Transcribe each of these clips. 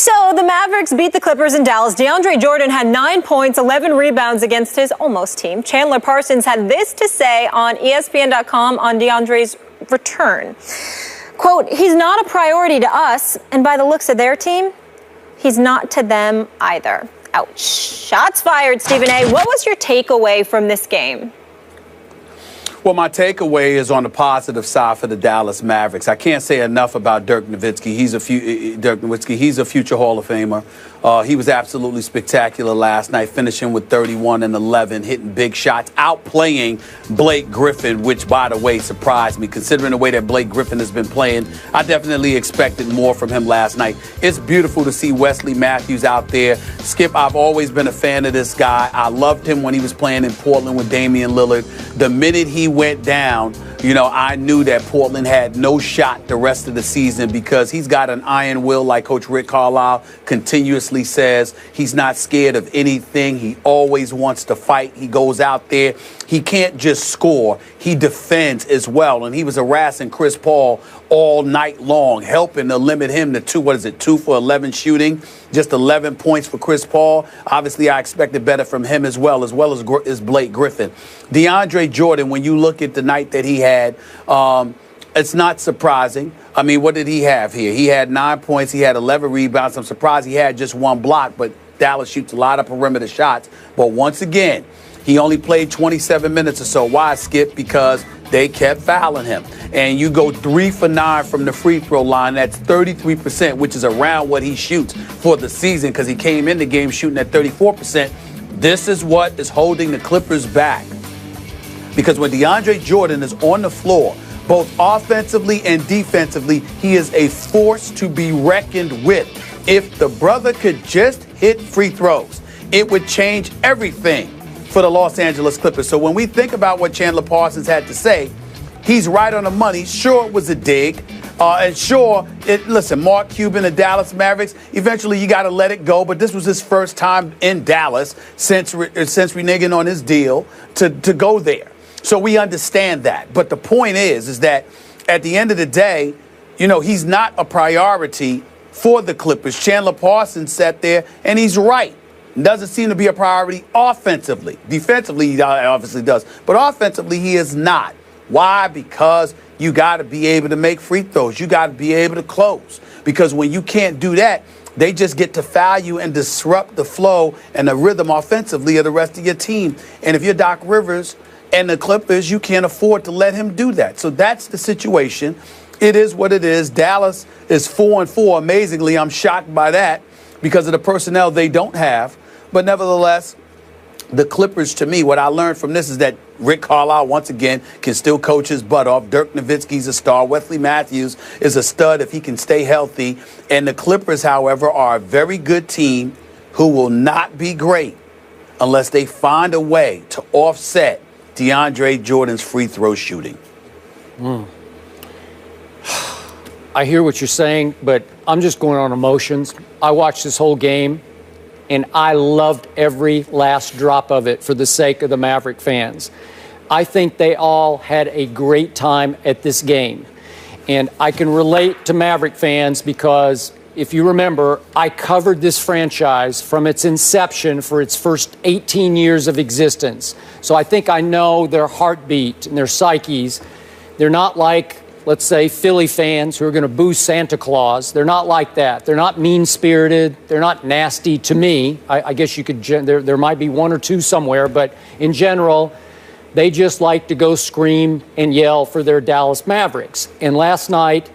So the Mavericks beat the Clippers in Dallas. DeAndre Jordan had 9 points, 11 rebounds against his almost team. Chandler Parsons had this to say on ESPN.com on DeAndre's return. Quote, "He's not a priority to us, and by the looks of their team, he's not to them either." Ouch. Shots fired, Stephen A. What was your takeaway from this game? Well, my takeaway is on the positive side for the Dallas Mavericks. I can't say enough about Dirk Nowitzki. He's a future Hall of Famer. He was absolutely spectacular last night, finishing with 31 and 11, hitting big shots, outplaying Blake Griffin, which, by the way, surprised me. Considering the way that Blake Griffin has been playing, I definitely expected more from him last night. It's beautiful to see Wesley Matthews out there. Skip, I've always been a fan of this guy. I loved him when he was playing in Portland with Damian Lillard. The minute he went down, I knew that Portland had no shot the rest of the season because he's got an iron will, like Coach Rick Carlisle continuously says. He's not scared of anything. He always wants to fight. He goes out there. He can't just score. He defends as well. And he was harassing Chris Paul all night long, helping to limit him to 2 for 11 shooting, just 11 points for Chris Paul. Obviously, I expected better from him as well as Blake Griffin. DeAndre Jordan, when you look at the night that he had, it's not surprising. I mean, what did he have here? He had 9 points. He had 11 rebounds. I'm surprised he had just one block, but Dallas shoots a lot of perimeter shots. But once again, he only played 27 minutes or so. Why, Skip? Because they kept fouling him. And you go 3 for 9 from the free throw line. That's 33%, which is around what he shoots for the season because he came in the game shooting at 34%. This is what is holding the Clippers back. Because when DeAndre Jordan is on the floor, both offensively and defensively, he is a force to be reckoned with. If the brother could just hit free throws, it would change everything for the Los Angeles Clippers. So when we think about what Chandler Parsons had to say, he's right on the money. Sure, it was a dig. And sure, listen, Mark Cuban, the Dallas Mavericks, eventually you got to let it go. But this was his first time in Dallas since reneging on his deal to go there. So we understand that. But the point is that at the end of the day, he's not a priority for the Clippers. Chandler Parsons sat there, and he's right. Doesn't seem to be a priority offensively. Defensively, he obviously does. But offensively, he is not. Why? Because you got to be able to make free throws. You got to be able to close. Because when you can't do that, they just get to foul you and disrupt the flow and the rhythm offensively of the rest of your team. And if you're Doc Rivers and the Clippers, you can't afford to let him do that. So that's the situation. It is what it is. Dallas is 4-4. Amazingly, I'm shocked by that because of the personnel they don't have. But nevertheless, the Clippers, to me, what I learned from this is that Rick Carlisle, once again, can still coach his butt off. Dirk Nowitzki's a star. Wesley Matthews is a stud if he can stay healthy. And the Clippers, however, are a very good team who will not be great unless they find a way to offset DeAndre Jordan's free throw shooting. I hear what you're saying, but I'm just going on emotions. I watched this whole game, and I loved every last drop of it for the sake of the Maverick fans. I think they all had a great time at this game. And I can relate to Maverick fans because, if you remember, I covered this franchise from its inception for its first 18 years of existence. So I think I know their heartbeat and their psyches. They're not like, let's say, Philly fans who are going to boo Santa Claus. They're not like that. They're not mean-spirited. They're not nasty to me. I guess you could, there might be one or two somewhere, but in general, they just like to go scream and yell for their Dallas Mavericks. And last night,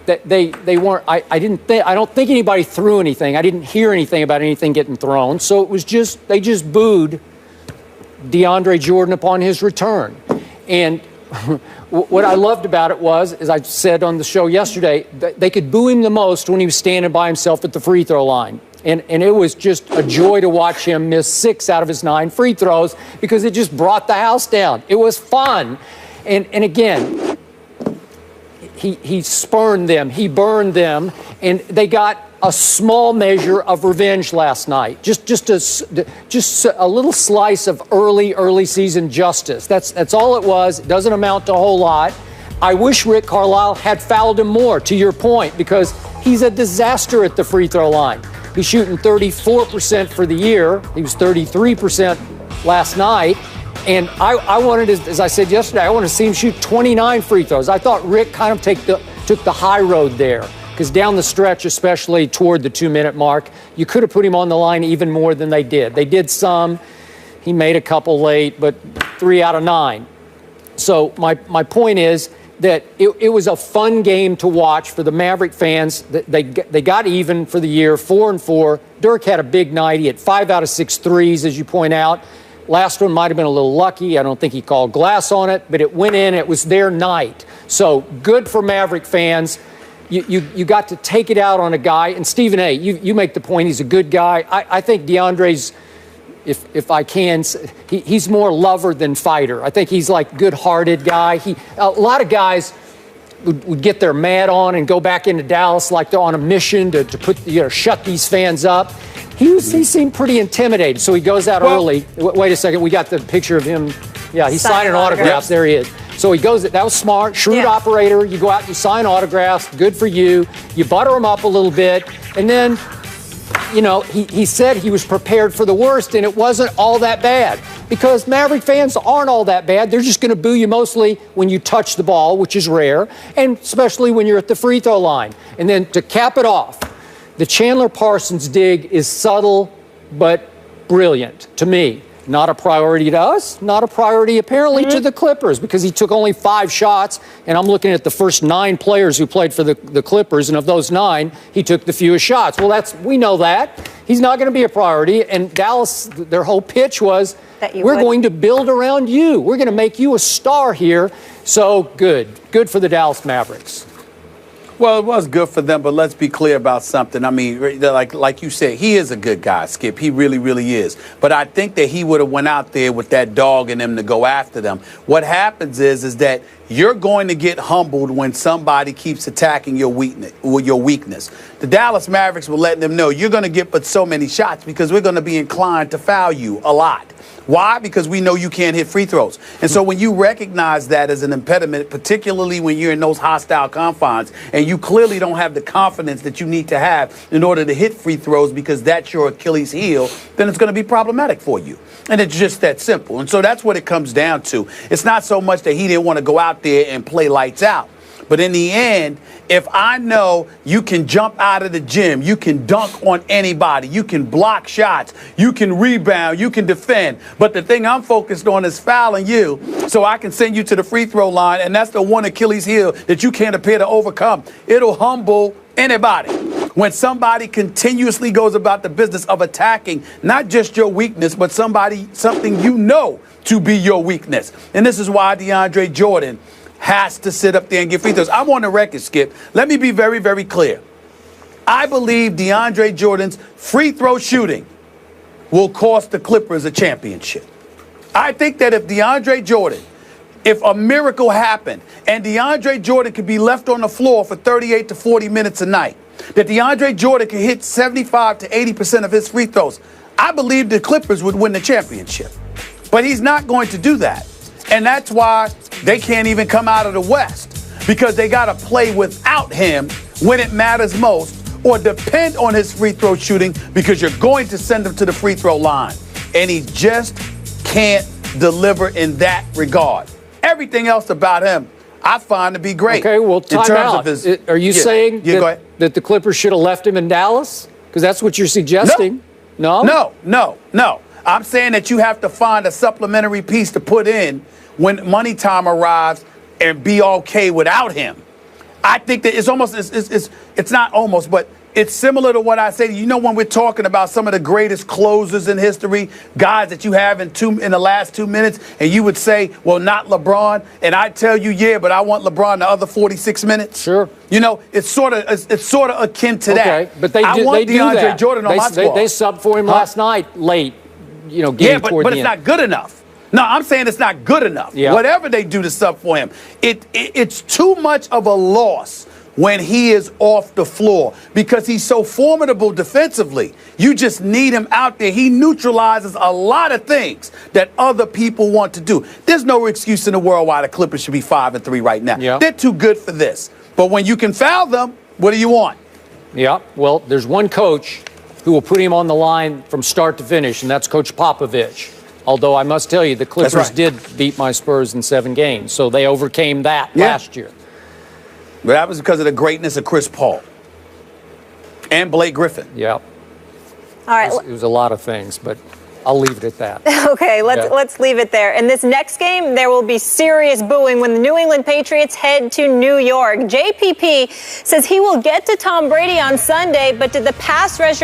they weren't. I don't think anybody threw anything. I didn't hear anything about anything getting thrown. So it was just they just booed DeAndre Jordan upon his return. And what I loved about it was, as I said on the show yesterday, they could boo him the most when he was standing by himself at the free throw line. And it was just a joy to watch him miss 6 out of his 9 free throws because it just brought the house down. It was fun. And again, he spurned them, he burned them, and they got a small measure of revenge last night. Just a little slice of early season justice. That's all it was. It doesn't amount to a whole lot. I wish Rick Carlisle had fouled him more, to your point, because He's a disaster at the free throw line. He's shooting 34% for the year. He was 33% last night. And I wanted, as I said yesterday, I wanted to see him shoot 29 free throws. I thought Rick kind of took the high road there, because down the stretch, especially toward the 2-minute mark, you could have put him on the line even more than they did. They did some. He made a couple late, but 3 out of 9. So my point is that it was a fun game to watch for the Maverick fans. They got even for the year, 4-4. Dirk had a big night. He had 5 out of 6 threes, as you point out. Last one might have been a little lucky. I don't think he called glass on it, but it went in. It was their night. So good for Maverick fans. You got to take it out on a guy. And Stephen A., you make the point he's a good guy. I think DeAndre's, if I can, he's more lover than fighter. I think he's like good-hearted guy. A lot of guys would get their mad on and go back into Dallas like they're on a mission to put, shut these fans up. He seemed pretty intimidated, so he goes out early. Wait a second, we got the picture of him. Yeah, he's signing autographs. There he is. So he goes, that was smart, shrewd operator. You go out, you sign autographs, good for you. You butter him up a little bit, and then, he said he was prepared for the worst, and it wasn't all that bad. Because Maverick fans aren't all that bad. They're just going to boo you mostly when you touch the ball, which is rare, and especially when you're at the free throw line. And then to cap it off, the Chandler Parsons dig is subtle but brilliant to me. Not a priority to us, not a priority apparently to the Clippers, because he took only 5 shots, and I'm looking at the first 9 players who played for the Clippers, and of those 9, he took the fewest shots. Well, we know that. He's not going to be a priority, and Dallas, their whole pitch was, we're going to build around you. We're going to make you a star here. So good for the Dallas Mavericks. Well, it was good for them, but let's be clear about something. I mean, like you said, he is a good guy, Skip. He really, really is. But I think that he would have went out there with that dog in him to go after them. What happens is that you're going to get humbled when somebody keeps attacking your weakness. The Dallas Mavericks were letting them know you're going to get but so many shots because we're going to be inclined to foul you a lot. Why? Because we know you can't hit free throws. And so when you recognize that as an impediment, particularly when you're in those hostile confines and you clearly don't have the confidence that you need to have in order to hit free throws because that's your Achilles heel, then it's going to be problematic for you. And it's just that simple. And so that's what it comes down to. It's not so much that he didn't want to go out there and play lights out. But in the end, if I know you can jump out of the gym, you can dunk on anybody, you can block shots, you can rebound, you can defend. But the thing I'm focused on is fouling you so I can send you to the free throw line. And that's the one Achilles heel that you can't appear to overcome. It'll humble anybody. When somebody continuously goes about the business of attacking not just your weakness, but something you know to be your weakness. And this is why DeAndre Jordan has to sit up there and get free throws. I'm on the record, Skip. Let me be very, very clear. I believe DeAndre Jordan's free throw shooting will cost the Clippers a championship. I think that if a miracle happened and DeAndre Jordan could be left on the floor for 38 to 40 minutes a night, that DeAndre Jordan could hit 75 to 80% of his free throws, I believe the Clippers would win the championship. But he's not going to do that. And that's why they can't even come out of the West, because they got to play without him when it matters most, or depend on his free throw shooting because you're going to send him to the free throw line. And he just can't deliver in that regard. Everything else about him, I find to be great. Okay, well, time out. Are you saying that the Clippers should have left him in Dallas? Because that's what you're suggesting. No. No. I'm saying that you have to find a supplementary piece to put in when money time arrives and be okay without him. I think that it's not almost, but it's similar to what I say. You know, when we're talking about some of the greatest closers in history, guys that you have in the last 2 minutes, and you would say, well, not LeBron. And I tell you, yeah, but I want LeBron the other 46 minutes. Sure. You know, it's sort of akin to that. Okay, but I want DeAndre Jordan on my squad. They subbed for him last night late. But it's not good enough. No, I'm saying it's not good enough. Yeah. Whatever they do to sub for him, it's too much of a loss when he is off the floor because he's so formidable defensively. You just need him out there. He neutralizes a lot of things that other people want to do. There's no excuse in the world why the Clippers should be 5-3 right now. Yeah. They're too good for this. But when you can foul them, what do you want? Yeah, well, there's one coach who will put him on the line from start to finish, and that's Coach Popovich. Although I must tell you, the Clippers did beat my Spurs in 7 games, so they overcame that last year. But that was because of the greatness of Chris Paul and Blake Griffin. Yeah. All right. It was a lot of things, but I'll leave it at that. Okay, let's leave it there. In this next game, there will be serious booing when the New England Patriots head to New York. JPP says he will get to Tom Brady on Sunday, but did the pass rush